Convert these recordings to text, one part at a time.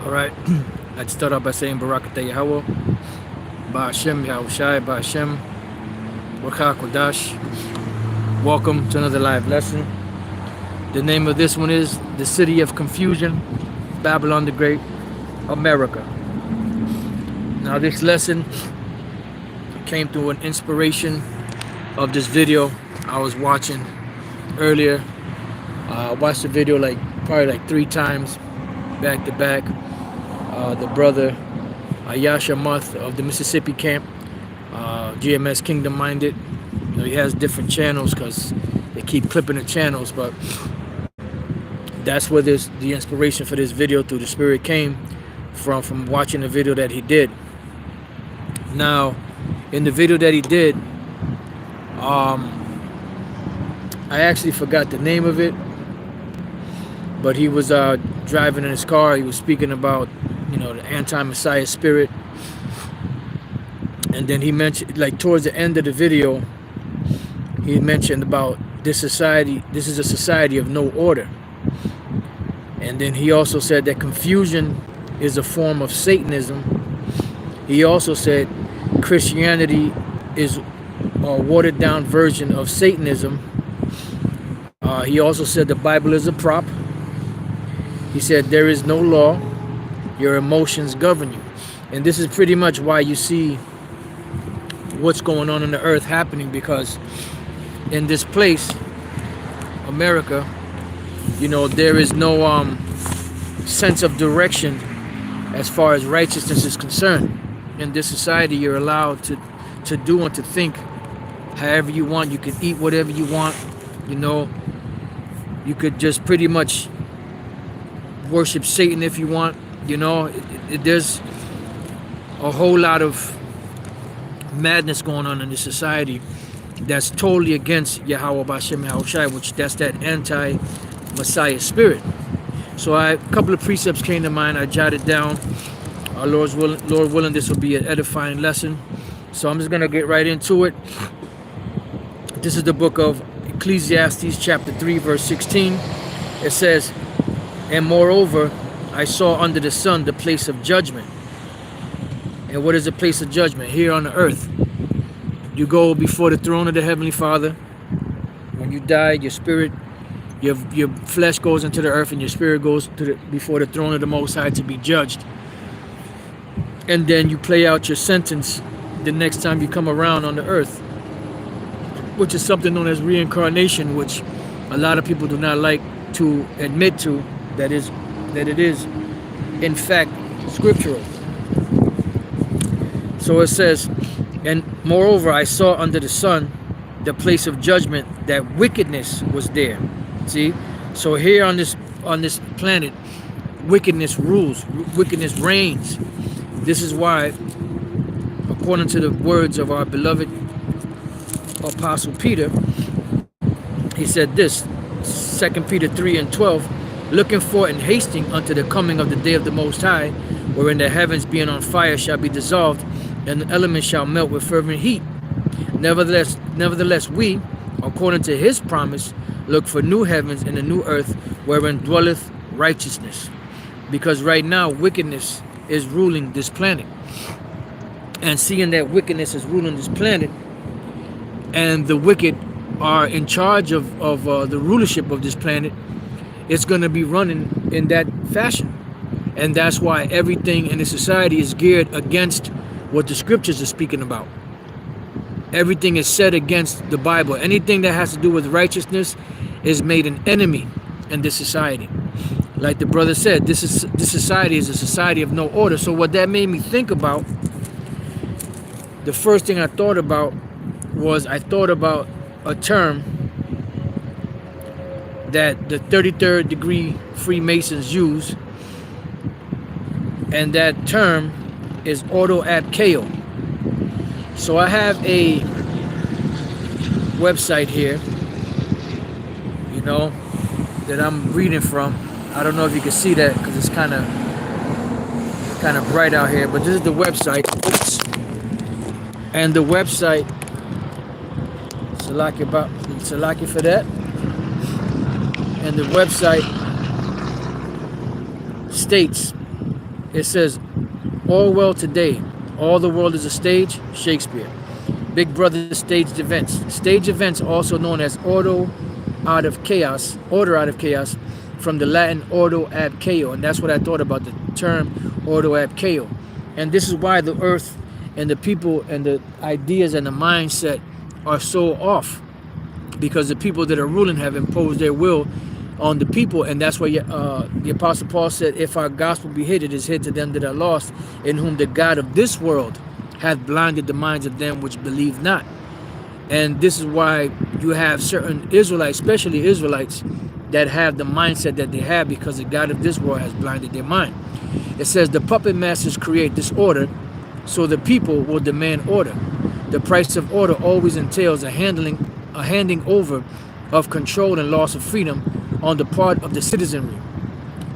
All right. I'd start off by saying Barakatah Yahweh, Ba'ashem Yahushai, Ba'ashem, Wakah Kodash. Welcome to another live lesson. The name of this one is The City of Confusion, Babylon the Great, America. Now this lesson came through an inspiration of this video I was watching earlier. I watched the video probably 3 times back to back. The brother Ayasha Muth of the Mississippi camp, GMS Kingdom Minded. You know, he has different channels because they keep clipping the channels, but that's where the inspiration for this video through the Spirit came from watching the video that he did. Now, in the video that he did, I actually forgot the name of it, but he was driving in his car. He was speaking about, you know, the anti-Messiah spirit, and then he mentioned, like towards the end of the video, he mentioned about this society. This is a society of no order, and then he also said that confusion is a form of Satanism. He also said Christianity is a watered down version of Satanism. He also said the Bible is a prop. He said there is no law, your emotions govern you. And this is pretty much why you see what's going on the earth happening, because in this place, America, you know, there is no sense of direction as far as righteousness is concerned. In this society, you're allowed to do and to think however you want. You can eat whatever you want, you know. You could just pretty much worship Satan if you want, you know. There's a whole lot of madness going on in this society that's totally against Yahweh B'Shem Yahushai, which that's that anti-Messiah spirit. So a couple of precepts came to mind. I jotted down. Lord willing, this will be an edifying lesson. So I'm just going to get right into it. This is the book of Ecclesiastes chapter 3 verse 16. It says, "And moreover, I saw under the sun the place of judgment." And what is the place of judgment? Here on the earth. You go before the throne of the Heavenly Father. When you die, your spirit, your flesh goes into the earth, and your spirit goes before the throne of the Most High to be judged. And then you play out your sentence the next time you come around on the earth, which is something known as reincarnation, which a lot of people do not like to admit to, that it is in fact scriptural. So it says, "And moreover, I saw under the sun the place of judgment, that wickedness was there." See, so here on this planet, wickedness rules, wickedness reigns. This is why, according to the words of our beloved Apostle Peter, he said this, 2 Peter 3 and 12, "Looking for and hasting unto the coming of the day of the Most High, wherein the heavens being on fire shall be dissolved, and the elements shall melt with fervent heat. Nevertheless we, according to his promise, look for new heavens and a new earth, wherein dwelleth righteousness." Because right now, wickedness is ruling this planet. And seeing that wickedness is ruling this planet, and the wicked are in charge of the rulership of this planet, it's going to be running in that fashion. And that's why everything in the society is geared against what the scriptures are speaking about. Everything is set against the Bible. Anything that has to do with righteousness is made an enemy in this society. Like the brother said, this society is a society of no order. So what that made me think about, the first thing I thought about was a term that the 33rd degree Freemasons use, and that term is auto ad chaos. So I have a website here, you know, that I'm reading from. I don't know if you can see that because it's kind of bright out here, but this is the website. Oops. And the website, Salaki for that. And the website states It says, Orwell today, all the world is a stage, Shakespeare. Big Brother staged events. Stage events, also known as order out of chaos, from the Latin ordo ab chao, and that's what I thought about the term ordo ab chao. And this is why the earth and the people and the ideas and the mindset are so off, because the people that are ruling have imposed their will on the people. And that's why the Apostle Paul said, if our gospel be hid, it is hid to them that are lost, in whom the God of this world hath blinded the minds of them which believe not. And this is why you have certain Israelites, especially Israelites, that have the mindset that they have, because the God of this world has blinded their mind. It says the puppet masters create disorder, so the people will demand order. The price of order always entails a handing over of control and loss of freedom on the part of the citizenry.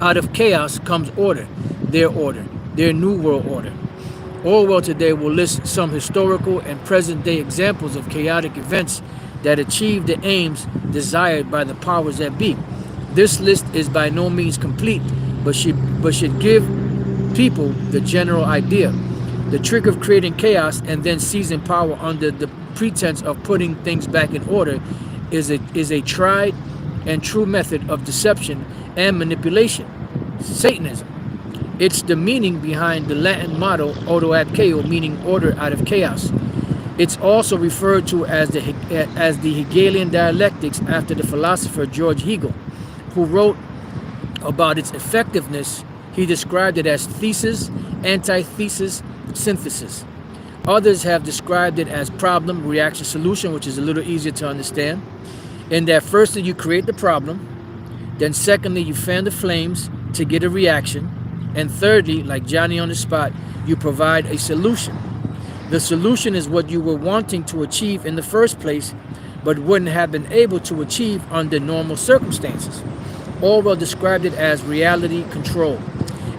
Out of chaos comes order, their new world order. Orwell today will list some historical and present-day examples of chaotic events that achieve the aims desired by the powers that be. This list is by no means complete, but should give people the general idea. The trick of creating chaos and then seizing power under the pretense of putting things back in order is a tried and true method of deception and manipulation, Satanism. It's the meaning behind the Latin motto ordo ab chao, meaning order out of chaos. It's also referred to as the Hegelian dialectics, after the philosopher George Hegel, who wrote about its effectiveness. He described it as thesis, antithesis, synthesis. Others have described it as problem, reaction, solution, which is a little easier to understand. In that, firstly, you create the problem. Then secondly, you fan the flames to get a reaction. And thirdly, like Johnny on the spot, you provide a solution. The solution is what you were wanting to achieve in the first place, but wouldn't have been able to achieve under normal circumstances. Orwell described it as reality control.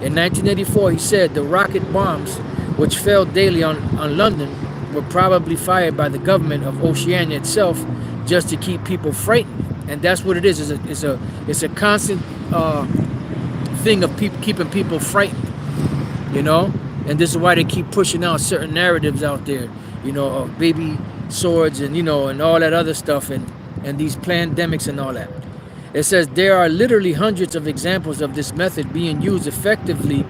In 1984, he said the rocket bombs, which fell daily on London, were probably fired by the government of Oceania itself, just to keep people frightened. And that's what it is. It's a constant thing of keeping people frightened, you know. And this is why they keep pushing out certain narratives out there, you know, of baby swords and, you know, and all that other stuff, and these pandemics and all that. It says there are literally hundreds of examples of this method being used effectively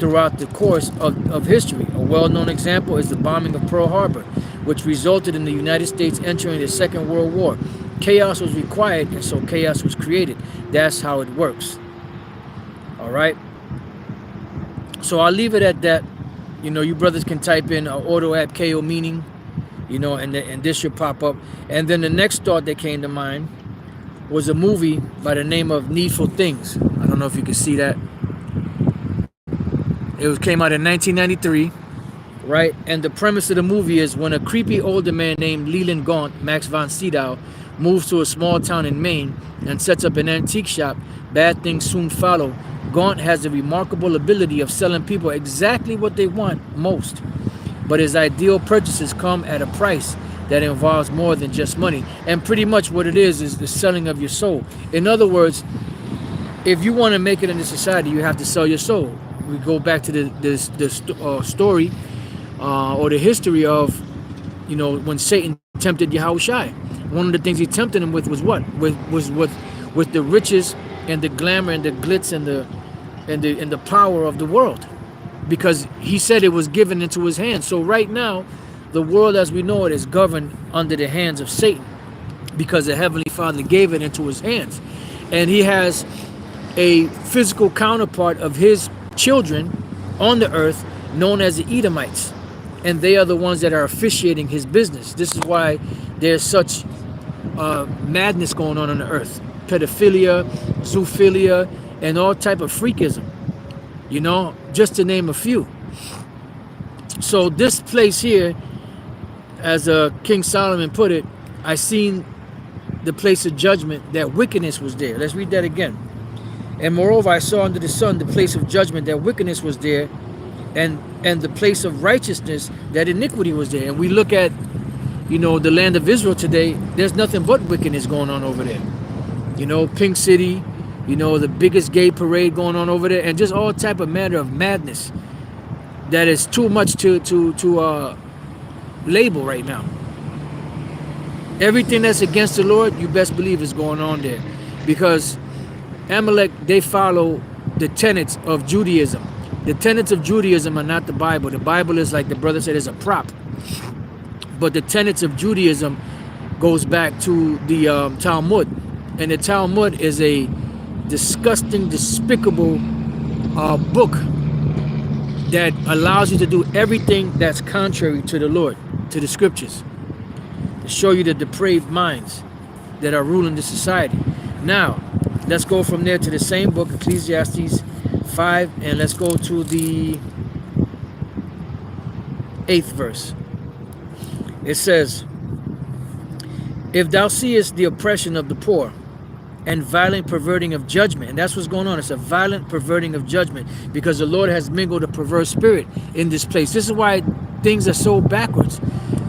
throughout the course of history. A well-known example is the bombing of Pearl Harbor, which resulted in the United States entering the Second World War. Chaos was required, and so chaos was created. That's how it works. All right. So I'll leave it at that. You know, you brothers can type in ordo ab chao meaning, you know, and this should pop up. And then the next thought that came to mind was a movie by the name of Needful Things. I don't know if you can see that. It came out in 1993, right? And the premise of the movie is when a creepy older man named Leland Gaunt, Max von Sydow, moves to a small town in Maine and sets up an antique shop, bad things soon follow. Gaunt has the remarkable ability of selling people exactly what they want most, but his ideal purchases come at a price that involves more than just money. And pretty much what it is the selling of your soul. In other words, if you want to make it in this society, you have to sell your soul. We go back to the story or the history of, you know, when Satan tempted Yahushua. One of the things he tempted him with was what? With the riches and the glamour and the glitz and the power of the world, because he said it was given into his hands. So right now, the world as we know it is governed under the hands of Satan, because the Heavenly Father gave it into his hands, and he has a physical counterpart of his children on the earth known as the Edomites, and they are the ones that are officiating his business. This is why there's such madness going on the earth: pedophilia, zoophilia, and all type of freakism, you know, just to name a few. So this place here, as King Solomon put it, I seen the place of judgment, that wickedness was there. Let's read that again. And moreover, I saw under the sun the place of judgment, that wickedness was there, and the place of righteousness, that iniquity was there. And we look at, you know, the land of Israel today, there's nothing but wickedness going on over there. You know, Pink City, You know, the biggest gay parade going on over there, and just all type of matter of madness that is too much to label right now. Everything that's against the Lord, you best believe is going on there, because Amalek, they follow the tenets of Judaism. The tenets of Judaism are not the Bible. The Bible is, like the brother said, is a prop. But the tenets of Judaism goes back to the Talmud, and the Talmud is a disgusting, despicable book that allows you to do everything that's contrary to the Lord, to the scriptures, to show you the depraved minds that are ruling the society. Now, let's go from there to the same book, Ecclesiastes 5, and let's go to the 8th verse. It says, if thou seest the oppression of the poor and violent perverting of judgment, and that's what's going on. It's a violent perverting of judgment, because the Lord has mingled a perverse spirit in this place. This is why things are so backwards.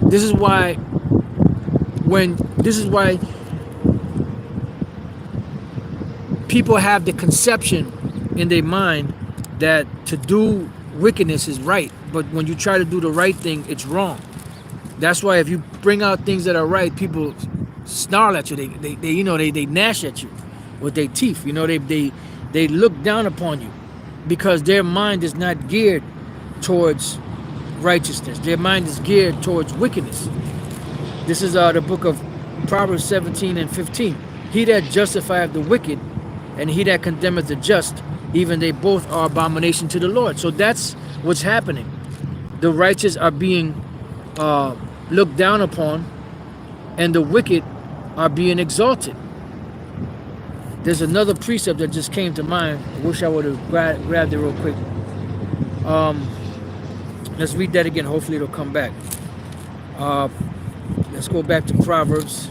This is why people have the conception in their mind that to do wickedness is right, but when you try to do the right thing, it's wrong. That's why if you bring out things that are right, people snarl at you. They gnash at you with their teeth. You know, they look down upon you, because their mind is not geared towards righteousness. Their mind is geared towards wickedness. This is the book of Proverbs 17 and 15. He that justifieth the wicked and he that condemneth the just, even they both are abomination to the Lord. So that's what's happening. The righteous are being looked down upon, and the wicked are being exalted. There's another precept that just came to mind. I wish I would have grabbed it real quick. Let's read that again. Hopefully it'll come back. Let's go back to Proverbs.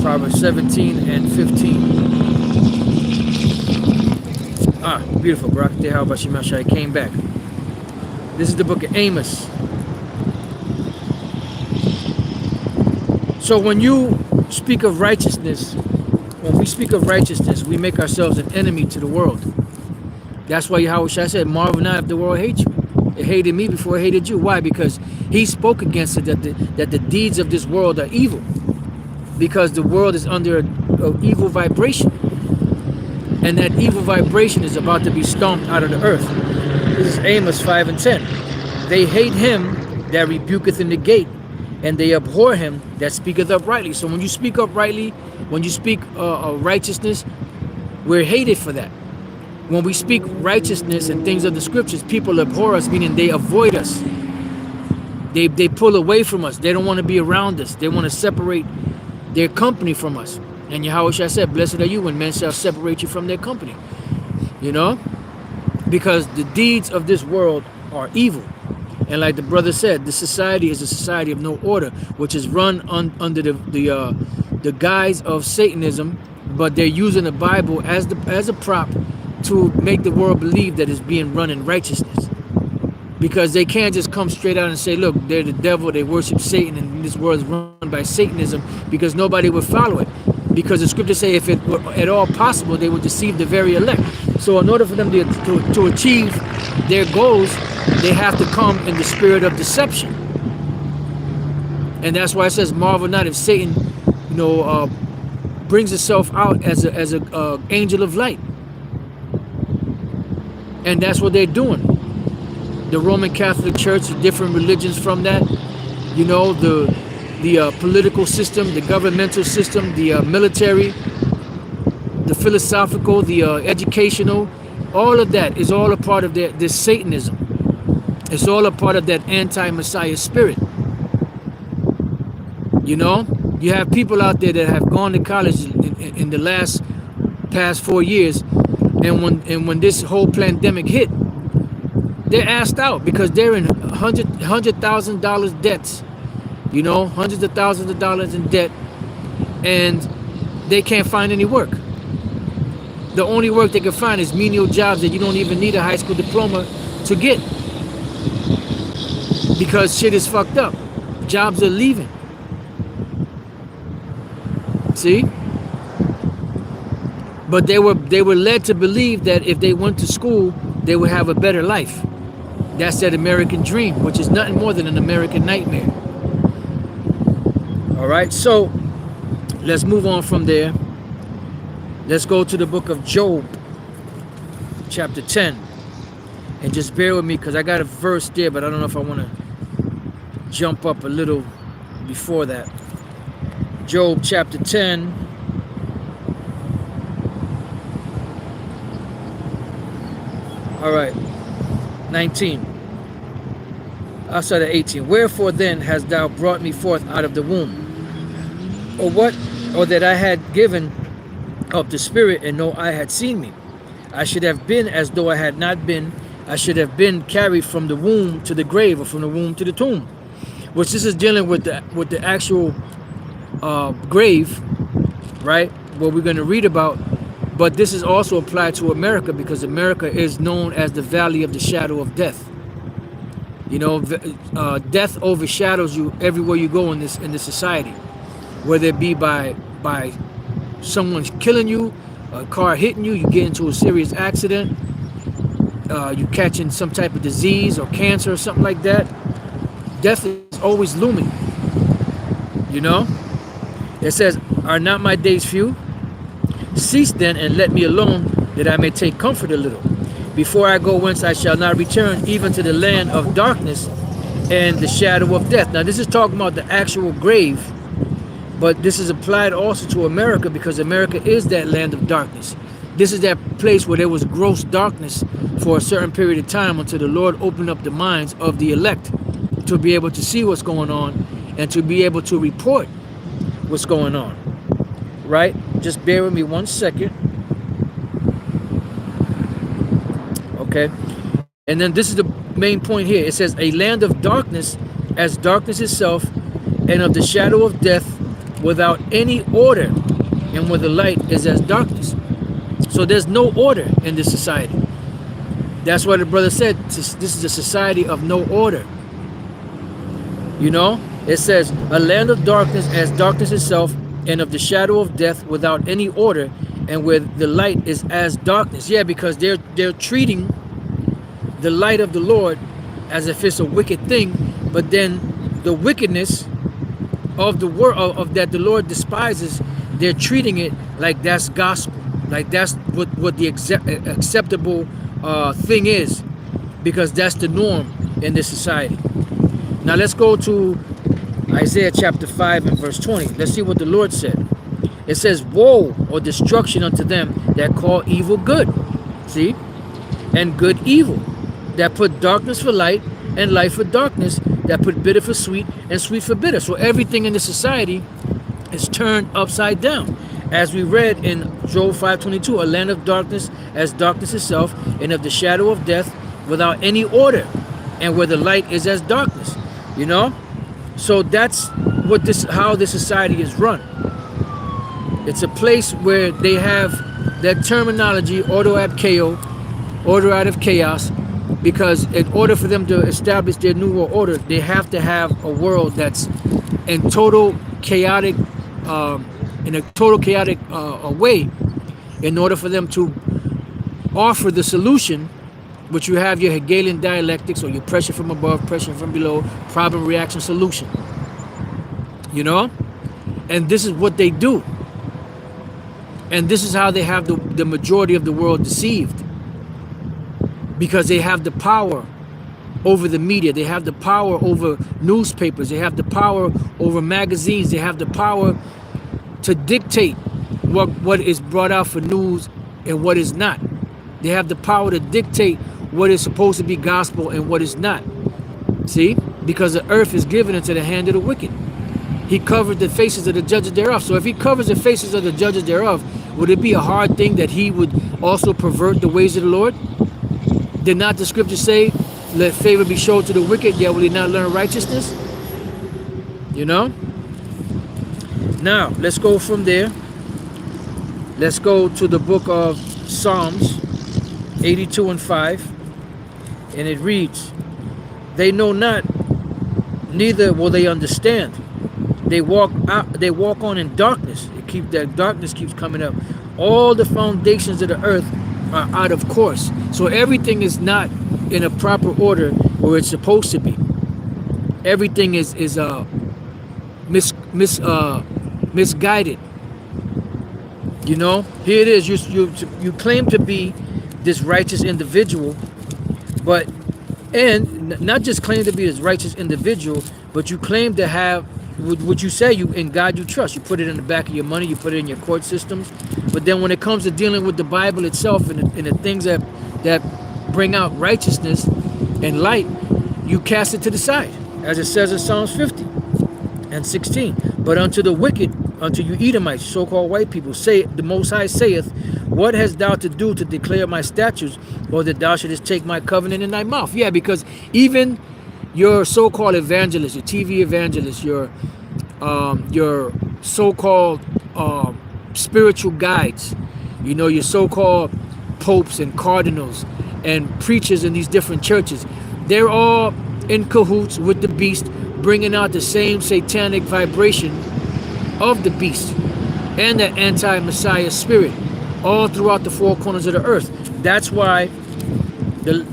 Proverbs 17 and 15. Beautiful. Barak Tehal Bashimashai came back. This is the book of Amos. So when you speak of righteousness, when we speak of righteousness, we make ourselves an enemy to the world. That's why Yahushua said, marvel not if the world hates you. It hated me before it hated you. Why? Because he spoke against it, that the deeds of this world are evil. Because the world is under an evil vibration. And that evil vibration is about to be stomped out of the earth. This is Amos 5 and 10. They hate him that rebuketh in the gate, and they abhor him that speaketh uprightly. So when you speak uprightly, when you speak righteousness, we're hated for that. When we speak righteousness and things of the scriptures, people abhor us, meaning they avoid us. They pull away from us. They don't want to be around us. They want to separate their company from us. And Yahushua said, blessed are you when men shall separate you from their company. You know? Because the deeds of this world are evil. And like the brother said, the society is a society of no order, which is run under the guise of Satanism, but they're using the Bible as a prop to make the world believe that it's being run in righteousness. Because they can't just come straight out and say, look, they're the devil, they worship Satan, and this world is run by Satanism, because nobody would follow it. Because the scriptures say if it were at all possible, they would deceive the very elect. So in order for them to achieve their goals, they have to come in the spirit of deception. And that's why it says, marvel not if Satan, brings itself out as a angel of light. And that's what they're doing. The Roman Catholic Church, different religions from that, the political system, the governmental system, the military, the philosophical, the educational, all of that is all a part of this Satanism. It's all a part of that anti-Messiah spirit. You have people out there that have gone to college in the past 4 years, and when this whole pandemic hit, they're asked out because they're in $100,000 debts. Hundreds of thousands of dollars in debt, and they can't find any work. The only work they can find is menial jobs that you don't even need a high school diploma to get, because shit is fucked up. Jobs are leaving. See? But they were led to believe that if they went to school, they would have a better life. That's that American dream, which is nothing more than an American nightmare. All right, so let's move on from there. Let's go to the book of Job, chapter 10. And just bear with me because I got a verse there, but I don't know if I want to jump up a little before that. Job chapter 10. All right, 19. I'll start at 18. Wherefore then hast thou brought me forth out of the womb? Or what? Or that I had given up the spirit, and no eye had seen me. I should have been as though I had not been. I should have been carried from the womb to the grave, or from the womb to the tomb. Which this is dealing with the actual grave, right? What we're going to read about. But this is also applied to America, because America is known as the valley of the shadow of death. You know, death overshadows you everywhere you go in this society, whether it be by someone killing you, a car hitting you, you get into a serious accident, you catching some type of disease or cancer or something like that. Death is always looming. You know, it says, "Are not my days few? Cease then and let me alone, that I may take comfort a little. Before I go whence I shall not return, even to the land of darkness and the shadow of death." Now this is talking about the actual grave, but this is applied also to America, because America is that land of darkness. This is that place where there was gross darkness for a certain period of time, until the Lord opened up the minds of the elect to be able to see what's going on and to be able to report what's going on. Right? Just bear with me 1 second. Okay. And then this is the main point here. It says, "A land of darkness, as darkness itself, and of the shadow of death, without any order, and where the light is as darkness." So there's no order in this society. That's why the brother said this is a society of no order. You know, it says, "A land of darkness, as darkness itself, and of the shadow of death, without any order, and where the light is as darkness." Yeah, because they're treating the light of the Lord as if it's a wicked thing, but then the wickedness of the world of that the Lord despises, they're treating it like that's gospel, like that's what the acceptable thing is, because that's the norm in this society. Now let's go to Isaiah chapter 5 and verse 20. Let's see what the Lord said. It says, "Woe or destruction unto them that call evil good," see, "and good evil, that put darkness for light and light for darkness, that put bitter for sweet and sweet for bitter." So everything in the society is turned upside down. As we read in Job 5:22, "A land of darkness, as darkness itself, and of the shadow of death, without any order, and where the light is as darkness." You know? So that's what how this society is run. It's a place where they have that terminology, order ad chaos, order out of chaos, because in order for them to establish their new world order, they have to have a world that's in total chaotic, way, in order for them to offer the solution, which you have your Hegelian dialectics, or your pressure from above, pressure from below, problem, reaction, solution. You know? And this is what they do. And this is how they have the majority of the world deceived. Because they have the power over the media. They have the power over newspapers. They have the power over magazines. They have the power to dictate what is brought out for news and what is not. They have the power to dictate what is supposed to be gospel and what is not. See? Because the earth is given into the hand of the wicked. He covered the faces of the judges thereof. So if he covers the faces of the judges thereof, would it be a hard thing that he would also pervert the ways of the Lord? Did not the scripture say, "Let favor be shown to the wicked, yet will he not learn righteousness"? You know? Now, let's go from there. Let's go to the book of Psalms 82 and 5. And it reads, "They know not, neither will they understand. They walk on in darkness." that darkness keeps coming up. All the foundations of the earth are out of course. So everything is not in a proper order where it's supposed to be. Everything is misguided. You know, here it is. You claim to be this righteous individual, but not just claim to be this righteous individual, but you claim to have what you say you in God you trust. You put it in the back of your money, you put it in your court systems, but then when it comes to dealing with the Bible itself and the things that bring out righteousness and light, you cast it to the side, as it says in Psalms 50 and 16. But unto the wicked, unto you Edomites, so-called white people, say the Most High saith, what hast thou to do to declare my statutes, or that thou shouldest take my covenant in thy mouth? Yeah, because even your so-called evangelists, your TV evangelists, your so-called spiritual guides, you know, your so-called popes and cardinals and preachers in these different churches, they're all in cahoots with the beast, bringing out the same satanic vibration of the beast and the anti-Messiah spirit all throughout the four corners of the earth. That's why,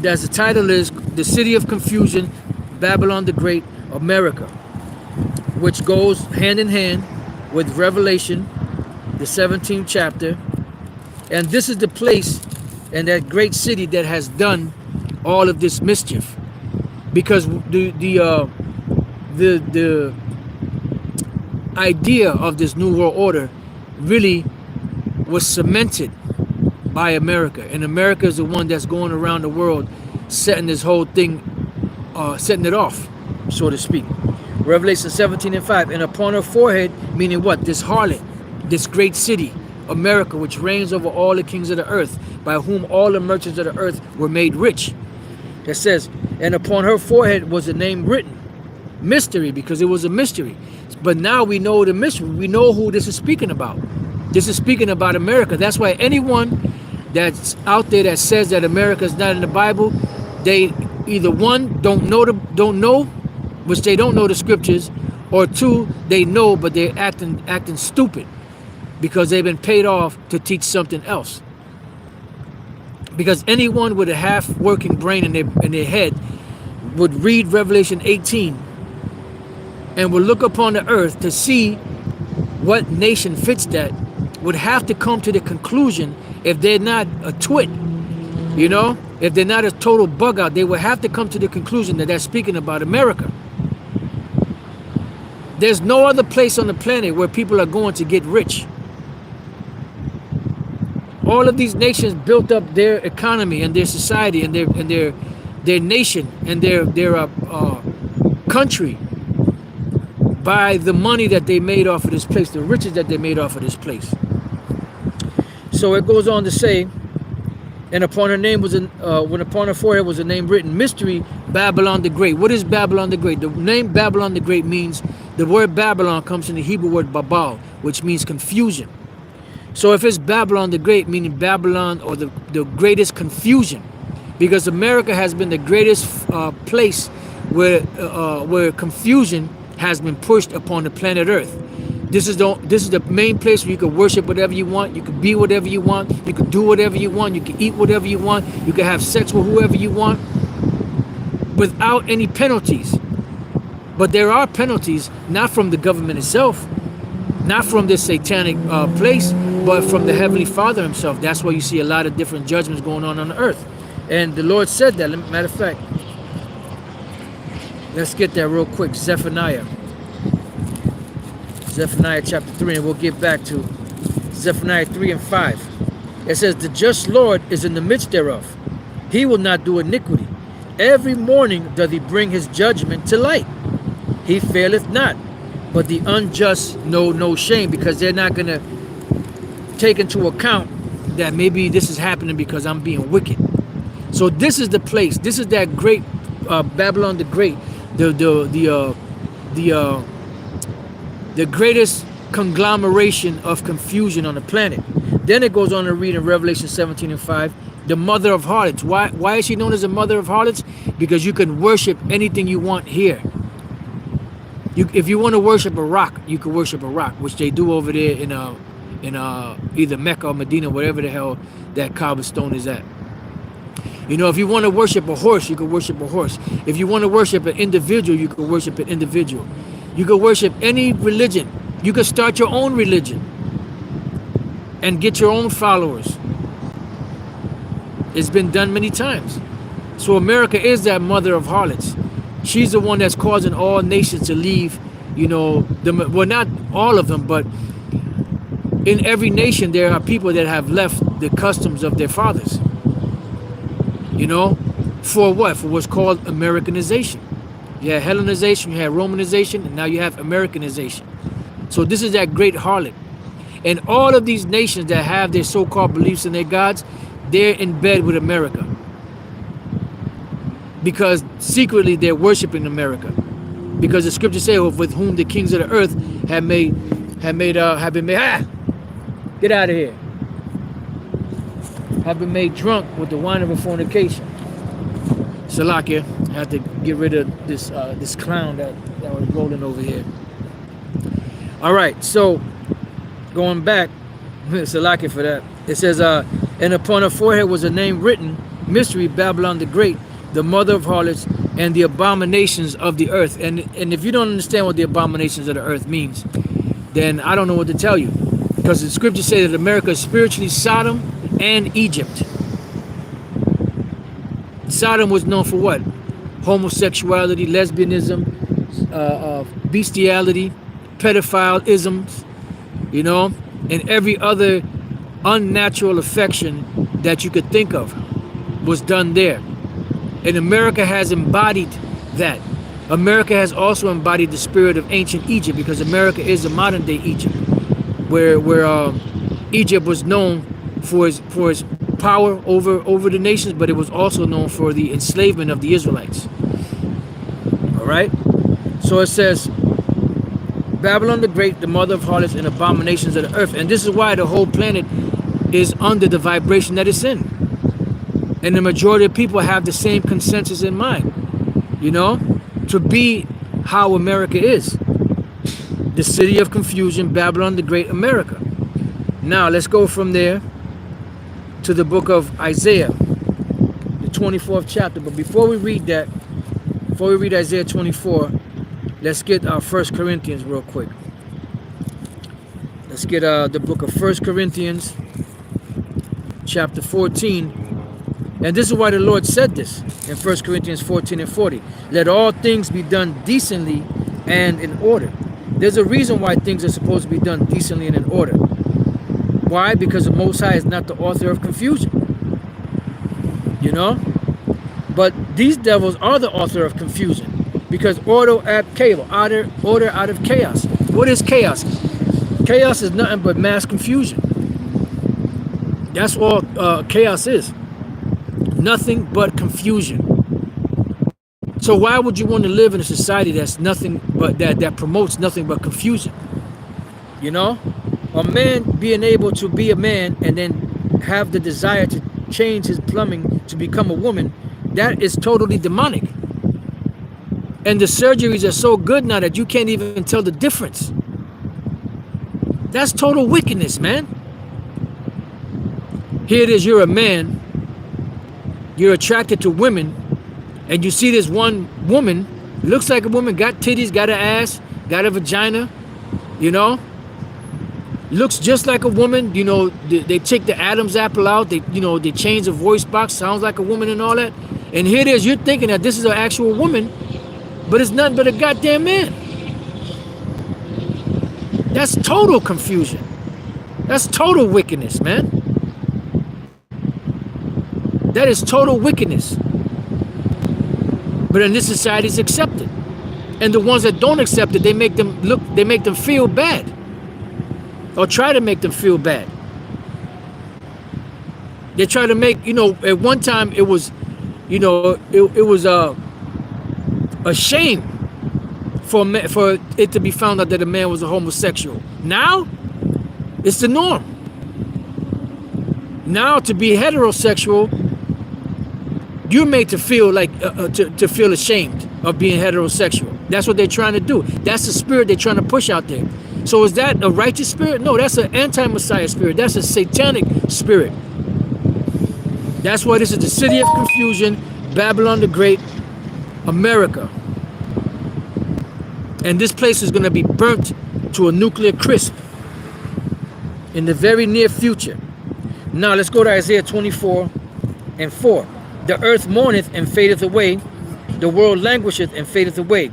as the title is, The City of Confusion, Babylon the Great, America, which goes hand in hand with Revelation, the 17th chapter. And this is the place and that great city that has done all of this mischief, because the idea of this new world order really was cemented by America, and America is the one that's going around the world setting this whole thing, setting it off, so to speak. Revelation 17 and 5, and upon her forehead, meaning what? This harlot, this great city, America, which reigns over all the kings of the earth, by whom all the merchants of the earth were made rich. It says, and upon her forehead was a name written. Mystery, because it was a mystery. But now we know the mystery. We know who this is speaking about. This is speaking about America. That's why anyone that's out there that says that America is not in the Bible, they either one, don't know, which they don't know the scriptures, or two, they know but they're acting stupid because they've been paid off to teach something else. Because anyone with a half-working brain in their head would read Revelation 18 and would look upon the earth to see what nation fits that, would have to come to the conclusion, if they're not a twit, you know, if they're not a total bug out, they would have to come to the conclusion that that's speaking about America. There's no other place on the planet where people are going to get rich. All of these nations built up their economy and their society and their nation and their country by the money that they made off of this place, the riches that they made off of this place. So it goes on to say, and upon her name was when upon her forehead was a name written, Mystery, Babylon the Great. What is Babylon the Great? The name Babylon the Great means, the word Babylon comes from the Hebrew word Babal, which means confusion. So if it's Babylon the Great, meaning Babylon or the greatest confusion, because America has been the greatest place where confusion has been pushed upon the planet Earth. This is the main place where you can worship whatever you want, you can be whatever you want, you can do whatever you want, you can eat whatever you want, you can have sex with whoever you want without any penalties. But there are penalties, not from the government itself, not from this satanic place, but from the Heavenly Father himself. That's why you see a lot of different judgments going on the earth. And the Lord said that. Matter of fact, let's get that real quick. Zephaniah chapter 3, and we'll get back to Zephaniah 3 and 5. It says, the just Lord is in the midst thereof. He will not do iniquity. Every morning doth he bring his judgment to light. He faileth not, but the unjust know no shame, because they're not going to take into account that maybe this is happening because I'm being wicked. So this is the place. This is that great Babylon the Great, the greatest conglomeration of confusion on the planet. Then it goes on to read in Revelation 17 and 5, the mother of harlots. Why is she known as the mother of harlots? Because you can worship anything you want here. If you want to worship a rock, you can worship a rock, which they do over there in either Mecca or Medina, whatever the hell that Kaaba stone is at. You know, if you want to worship a horse, you can worship a horse. If you want to worship an individual, you can worship an individual. You can worship any religion. You can start your own religion and get your own followers. It's been done many times. So America is that mother of harlots. She's the one that's causing all nations to leave, you know, well, not all of them, but in every nation there are people that have left the customs of their fathers. You know, for what? For what's called Americanization. You had Hellenization, you had Romanization, and now you have Americanization. So this is that great harlot. And all of these nations that have their so-called beliefs in their gods, they're in bed with America. Because secretly they're worshiping America. Because the scriptures say, with whom the kings of the earth have been made, get out of here. Have been made drunk with the wine of a fornication. Salakia, I had to get rid of this clown that was rolling over here. All right, so going back, Salakia for that. It says, and upon her forehead was a name written, Mystery, Babylon the Great, the mother of harlots and the abominations of the earth. And if you don't understand what the abominations of the earth means, then I don't know what to tell you. Because the scriptures say that America is spiritually Sodom and Egypt. Sodom was known for what? Homosexuality, lesbianism, bestiality, pedophileisms, you know, and every other unnatural affection that you could think of was done there. And America has embodied that. America has also embodied the spirit of ancient Egypt, because America is the modern day Egypt, where Egypt was known for its power over the nations, but it was also known for the enslavement of the Israelites. All right. So it says, Babylon the Great, the mother of harlots and abominations of the earth. And this is why the whole planet is under the vibration that it's in. And the majority of people have the same consensus in mind, you know, to be how America is. The city of confusion, Babylon the Great, America. Now, let's go from there to the book of Isaiah, the 24th chapter. But before we read that, before we read Isaiah 24, let's get our 1 Corinthians real quick. Let's get the book of 1 Corinthians, chapter 14. And this is why the Lord said this in 1 Corinthians 14 and 40. Let all things be done decently and in order. There's a reason why things are supposed to be done decently and in order. Why? Because the Most High is not the author of confusion. You know? But these devils are the author of confusion. Because order out of chaos. What is chaos? Chaos is nothing but mass confusion. That's all chaos is. Nothing but confusion. So why would you want to live in a society that's nothing but that promotes nothing but confusion? You know, a man being able to be a man and then have the desire to change his plumbing to become a woman, that is totally demonic. And the surgeries are so good now that you can't even tell the difference. That's total wickedness, man. Here it is, you're a man. You're attracted to women, and you see this one woman, looks like a woman, got titties, got an ass, got a vagina, you know, looks just like a woman, you know, they take the Adam's apple out, they change the voice box, sounds like a woman and all that. And here it is, you're thinking that this is an actual woman, but it's nothing but a goddamn man. That's total confusion. That's total wickedness, man. That is total wickedness. But in this society, it's accepted. And the ones that don't accept it, they make them feel bad. Or try to make them feel bad. They try to make, you know, at one time it was, you know, it was a shame for it to be found out that a man was a homosexual. Now, it's the norm. Now, to be heterosexual, you're made to feel like to feel ashamed of being heterosexual. That's what they're trying to do. That's the spirit they're trying to push out there. So is that a righteous spirit? No, that's an anti-Messiah spirit. That's a satanic spirit. That's why this is the city of confusion, Babylon the Great, America. And this place is going to be burnt to a nuclear crisp in the very near future. Now let's go to Isaiah 24:4. The earth mourneth and fadeth away. The world languisheth and fadeth away.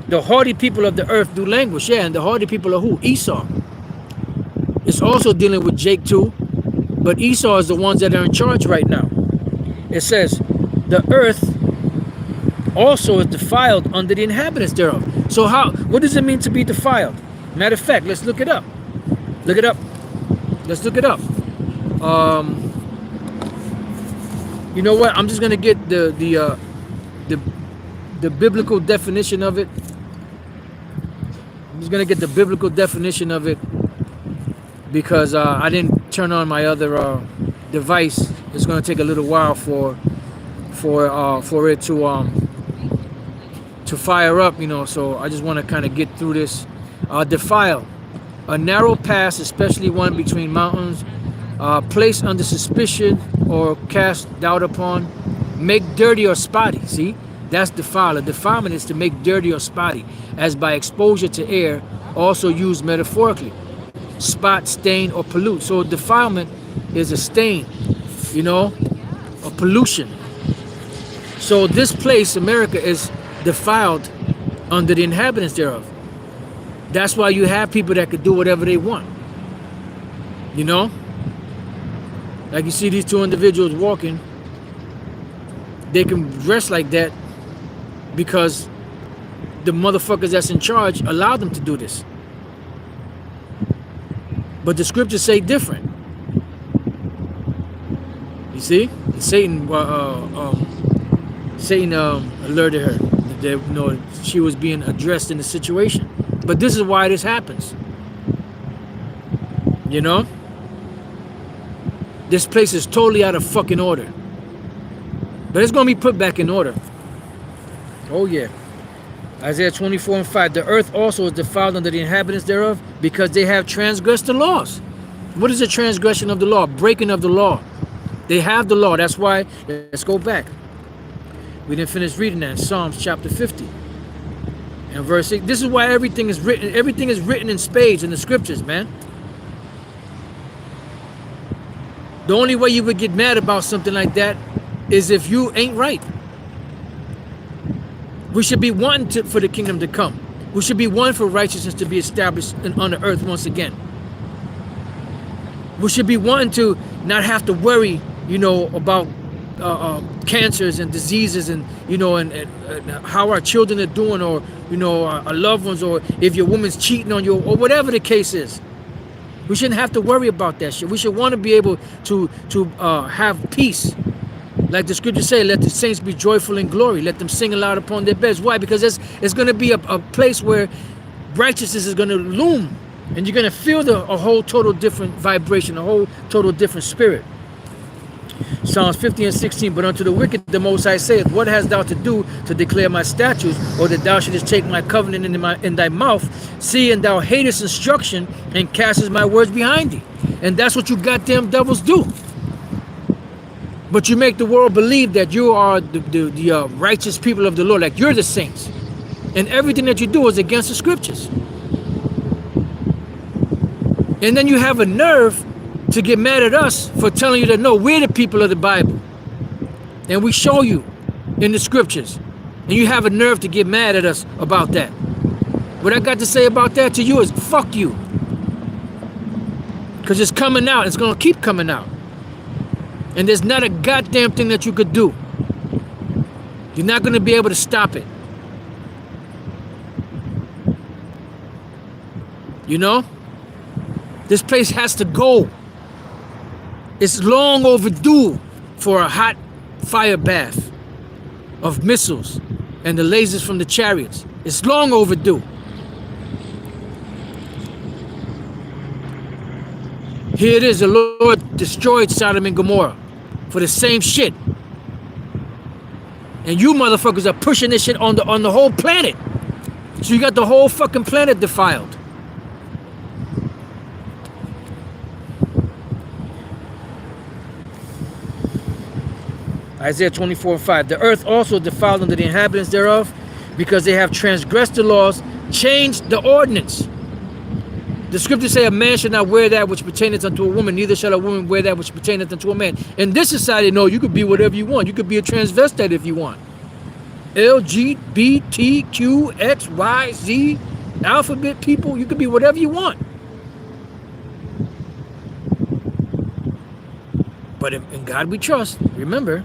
The hardy people of the earth do languish. Yeah, and the hardy people are who? Esau. It's also dealing with Jake too. But Esau is the ones that are in charge right now. It says, the earth also is defiled under the inhabitants thereof. So what does it mean to be defiled? Matter of fact, let's look it up. Look it up. Let's look it up. You know what? I'm just gonna get the biblical definition of it. I'm just gonna get the biblical definition of it because I didn't turn on my other device. It's gonna take a little while for it to fire up, you know. So I just want to kind of get through this. Defile, a narrow pass, especially one between mountains, placed under suspicion or cast doubt upon, make dirty or spotty. See, that's defile. A defilement is to make dirty or spotty, as by exposure to air, also used metaphorically. Spot, stain, or pollute. So defilement is a stain, you know, a pollution. So this place, America, is defiled under the inhabitants thereof. That's why you have people that could do whatever they want. You know? Like you see these two individuals walking. They can dress like that because the motherfuckers that's in charge allowed them to do this. But the scriptures say different. You see? Satan alerted her that you know, she was being addressed in the situation. But this is why this happens. You know? This place is totally out of fucking order. But it's going to be put back in order. Oh yeah. Isaiah 24:5. The earth also is defiled under the inhabitants thereof, because they have transgressed the laws. What is the transgression of the law? Breaking of the law. They have the law. That's why, let's go back. We didn't finish reading that. Psalms chapter 50. And verse 8. This is why everything is written. Everything is written in spades in the scriptures, man. The only way you would get mad about something like that is if you ain't right. We should be wanting for the kingdom to come. We should be wanting for righteousness to be established on the earth once again. We should be wanting to not have to worry, you know, about cancers and diseases, and you know, and how our children are doing, or you know, our loved ones, or if your woman's cheating on you, or whatever the case is. We shouldn't have to worry about that shit. We should want to be able to have peace. Like the scriptures say, let the saints be joyful in glory. Let them sing aloud upon their beds. Why? Because it's going to be a place where righteousness is going to loom. And you're going to feel a whole total different vibration, a whole total different spirit. Psalms 50:16. But unto the wicked the Most High saith, what hast thou to do to declare my statutes, or that thou shouldest take my covenant in thy mouth, seeing thou hatest instruction and castest my words behind thee? And that's what you goddamn devils do. But you make the world believe that you are the righteous people of the Lord, like you're the saints. And everything that you do is against the scriptures. And then you have a nerve to get mad at us for telling you that, no, we're the people of the Bible. And we show you in the scriptures. And you have a nerve to get mad at us about that. What I got to say about that to you is, fuck you. Because it's coming out. It's going to keep coming out. And there's not a goddamn thing that you could do. You're not going to be able to stop it. You know? This place has to go. It's long overdue for a hot fire bath of missiles and the lasers from the chariots. It's long overdue. Here it is. The Lord destroyed Sodom and Gomorrah for the same shit. And you motherfuckers are pushing this shit on the whole planet. So you got the whole fucking planet defiled. Isaiah 24:5. The earth also defiled unto the inhabitants thereof, because they have transgressed the laws, changed the ordinance. The scriptures say a man should not wear that which pertaineth unto a woman, neither shall a woman wear that which pertaineth unto a man. In this society, no, you could be whatever you want. You could be a transvestite if you want. LGBTQXYZ, alphabet people, you could be whatever you want. But in God we trust. Remember,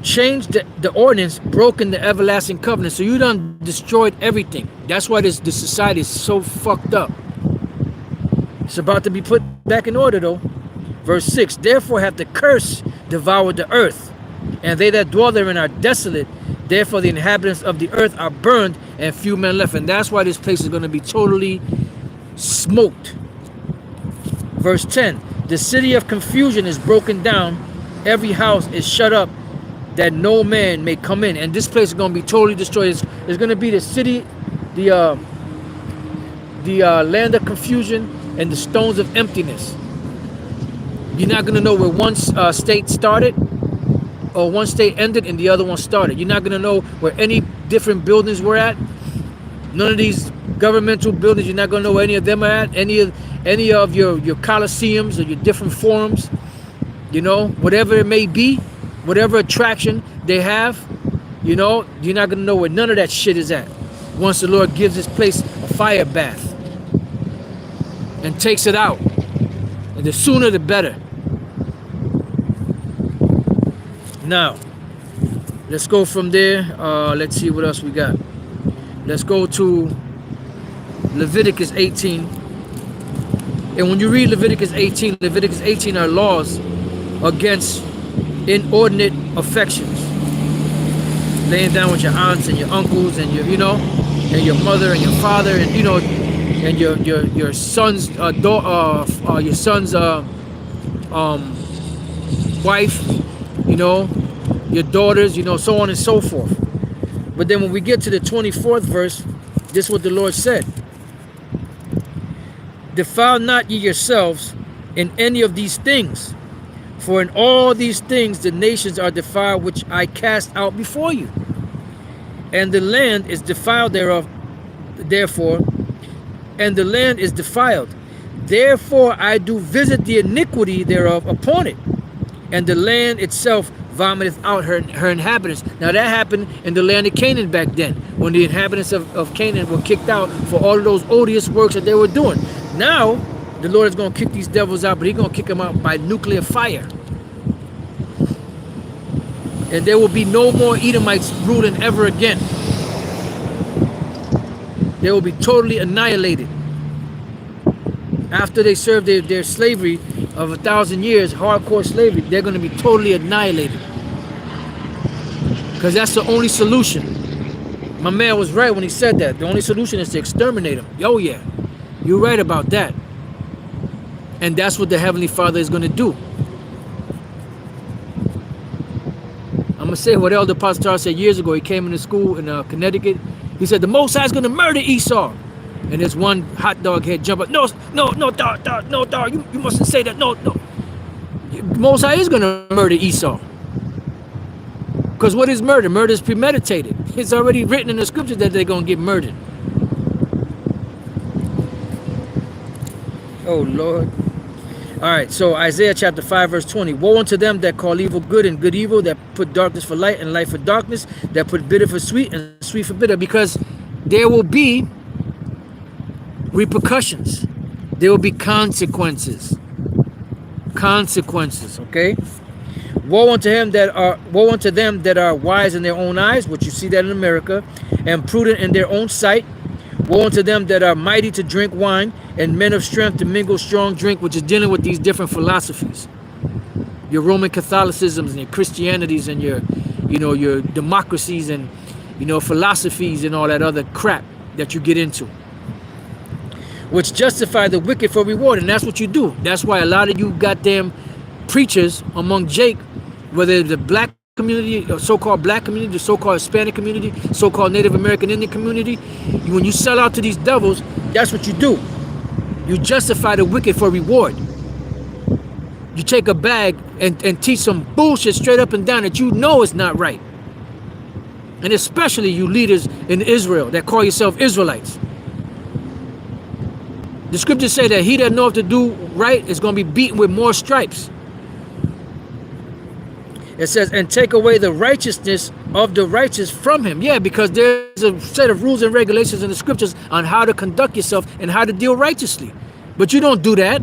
changed the ordinance, broken the everlasting covenant. So you done destroyed everything. That's why this society is so fucked up. It's about to be put back in order though. Verse 6, therefore hath the curse devoured the earth, and they that dwell therein are desolate. Therefore the inhabitants of the earth are burned, and few men left. And that's why this place is going to be totally smoked. Verse 10, the city of confusion is broken down, every house is shut up, that no man may come in. And this place is going to be totally destroyed. It's going to be the city, the land of confusion and the stones of emptiness. You're not going to know where one state started or one state ended and the other one started. You're not going to know where any different buildings were at. None of these governmental buildings, you're not going to know where any of them are at. Any of your coliseums or your different forums, you know, whatever it may be, whatever attraction they have, you know, you're not going to know where none of that shit is at once the Lord gives this place a fire bath and takes it out. And the sooner the better. Now, let's go from there. Let's see what else we got. Let's go to Leviticus 18. And when you read Leviticus 18 are laws against inordinate affections. Laying down with your aunts and your uncles and your, you know, and your mother and your father and, you know, and your son's wife, you know, your daughters, you know, so on and so forth. But then when we get to the 24th verse, this is what the Lord said. Defile not ye yourselves in any of these things, for in all these things the nations are defiled, which I cast out before you. And the land is defiled thereof, therefore, and the land is defiled. Therefore I do visit the iniquity thereof upon it, and the land itself vomiteth out her inhabitants. Now that happened in the land of Canaan back then, when the inhabitants of Canaan were kicked out for all of those odious works that they were doing. Now, the Lord is going to kick these devils out, but he's going to kick them out by nuclear fire. And there will be no more Edomites ruling ever again. They will be totally annihilated. After they serve their slavery of 1,000 years, hardcore slavery, they're going to be totally annihilated. Because that's the only solution. My man was right when he said that. The only solution is to exterminate them. Oh yeah, you're right about that. And that's what the Heavenly Father is going to do. I'm going to say what Elder Pastor said years ago. He came into school in Connecticut. He said, the Most High is going to murder Esau. And this one hot dog head jump up. No, dog, you mustn't say that. No. Most High is going to murder Esau. Because what is murder? Murder is premeditated. It's already written in the scriptures that they're going to get murdered. Oh, Lord. All right, so Isaiah chapter 5, verse 20. Woe unto them that call evil good and good evil, that put darkness for light and light for darkness, that put bitter for sweet and sweet for bitter, because there will be repercussions. There will be consequences. Consequences, okay? Woe unto them that are wise in their own eyes, which you see that in America, and prudent in their own sight. Woe unto them that are mighty to drink wine, and men of strength to mingle strong drink, which is dealing with these different philosophies. Your Roman Catholicisms and your Christianities and your democracies and, philosophies and all that other crap that you get into, which justify the wicked for reward. And that's what you do. That's why a lot of you goddamn preachers among Jake, whether the black community, or so-called black community, the so-called Hispanic community, so-called Native American Indian community, when you sell out to these devils, that's what you do. You justify the wicked for reward. You take a bag and teach some bullshit straight up and down that you know is not right. And especially you leaders in Israel that call yourself Israelites. The scriptures say that he that knoweth to do right is going to be beaten with more stripes. It says, and take away the righteousness of the righteous from him. Yeah, because there's a set of rules and regulations in the scriptures on how to conduct yourself and how to deal righteously. But you don't do that.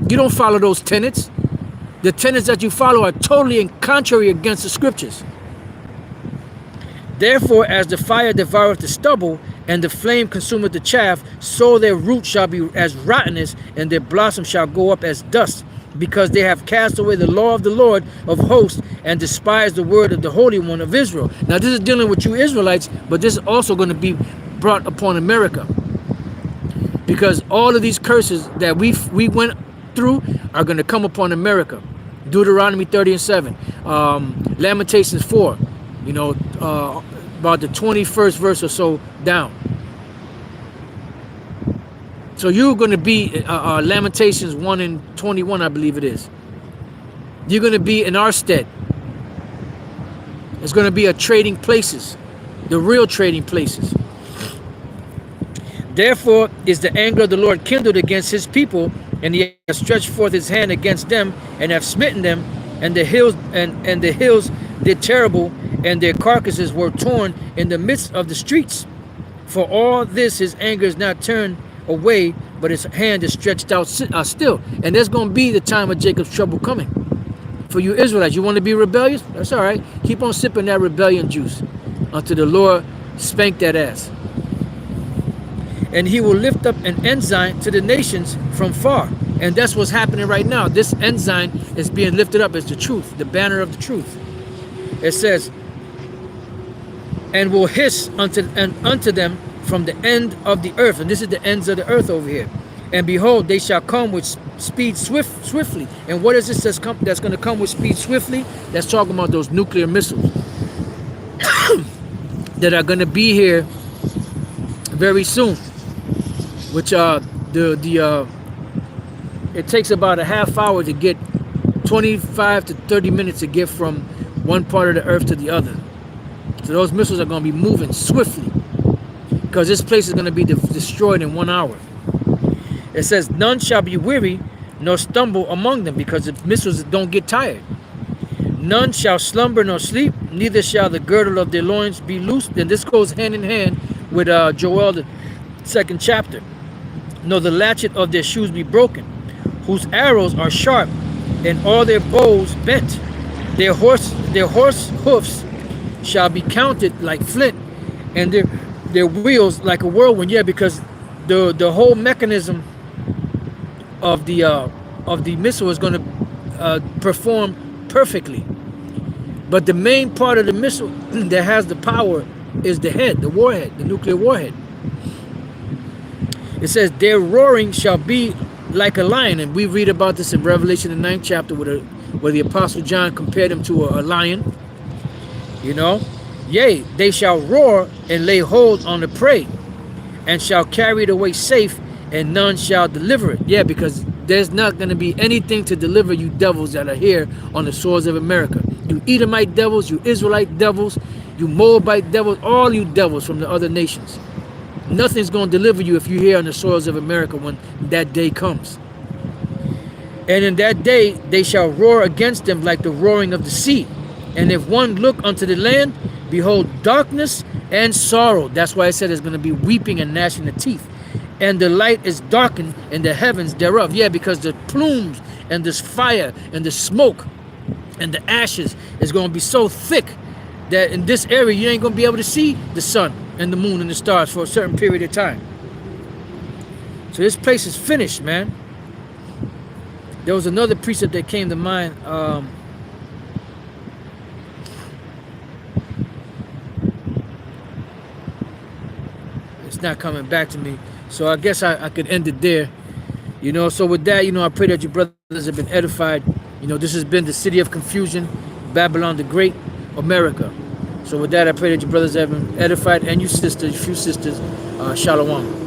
You don't follow those tenets. The tenets that you follow are totally in contrary against the scriptures. Therefore, as the fire devoureth the stubble, and the flame consumeth the chaff, so their root shall be as rottenness, and their blossom shall go up as dust, because they have cast away the law of the Lord of hosts, and despised the word of the Holy One of Israel. Now this is dealing with you Israelites, but this is also going to be brought upon America. Because all of these curses that we went through are going to come upon America. Deuteronomy 30:7, Lamentations 4, about the 21st verse or so down. So you're going to be Lamentations 1:21, I believe it is. You're going to be in our stead. It's going to be a trading places, the real trading places. Therefore is the anger of the Lord kindled against his people, and he has stretched forth his hand against them, and have smitten them, and the hills and the hills did terrible, and their carcasses were torn in the midst of the streets. For all this his anger is not turned away, but his hand is stretched out still. And there's going to be the time of Jacob's trouble coming. For you Israelites, you want to be rebellious? That's all right. Keep on sipping that rebellion juice until the Lord spank that ass. And he will lift up an ensign to the nations from far. And that's what's happening right now. This ensign is being lifted up as the truth, the banner of the truth. It says, and will hiss unto them from the end of the earth. And this is the ends of the earth over here. And behold, they shall come with speed swiftly. And what is this that's going to come with speed swiftly? That's talking about those nuclear missiles that are going to be here very soon. Which it takes about a half hour to get 25 to 30 minutes to get from one part of the earth to the other. So those missiles are going to be moving swiftly, because this place is going to be destroyed in 1 hour. It says, none shall be weary nor stumble among them, because the missiles don't get tired. None shall slumber nor sleep, neither shall the girdle of their loins be loosed. And this goes hand in hand with Joel, the 2nd chapter. Nor the latchet of their shoes be broken, whose arrows are sharp, and all their bows bent. Their horse hoofs shall be counted like flint, and their wheels like a whirlwind. Yeah, because the whole mechanism of the missile is going to perform perfectly. But the main part of the missile that has the power is the head, the warhead, the nuclear warhead. It says, their roaring shall be like a lion. And we read about this in Revelation, the 9th chapter, where the Apostle John compared him to a lion. Yea, they shall roar and lay hold on the prey, and shall carry it away safe, and none shall deliver it. Yeah, because there's not going to be anything to deliver you devils that are here on the shores of America. You Edomite devils, you Israelite devils, you Moabite devils, all you devils from the other nations. Nothing's going to deliver you if you're here on the soils of America when that day comes. And in that day they shall roar against them like the roaring of the sea. And if one look unto the land, behold darkness and sorrow. That's why I said there's going to be weeping and gnashing of teeth. And the light is darkened in the heavens thereof. Yeah, because the plumes and this fire and the smoke and the ashes is going to be so thick that in this area you ain't going to be able to see the sun and the moon and the stars for a certain period of time. So this place is finished, man. There was another precept that came to mind. It's not coming back to me. So I guess I could end it there. So with that, I pray that your brothers have been edified. This has been the City of Confusion, Babylon the Great, America. So with that, I pray that your brothers have been edified, and you few sisters, shalom.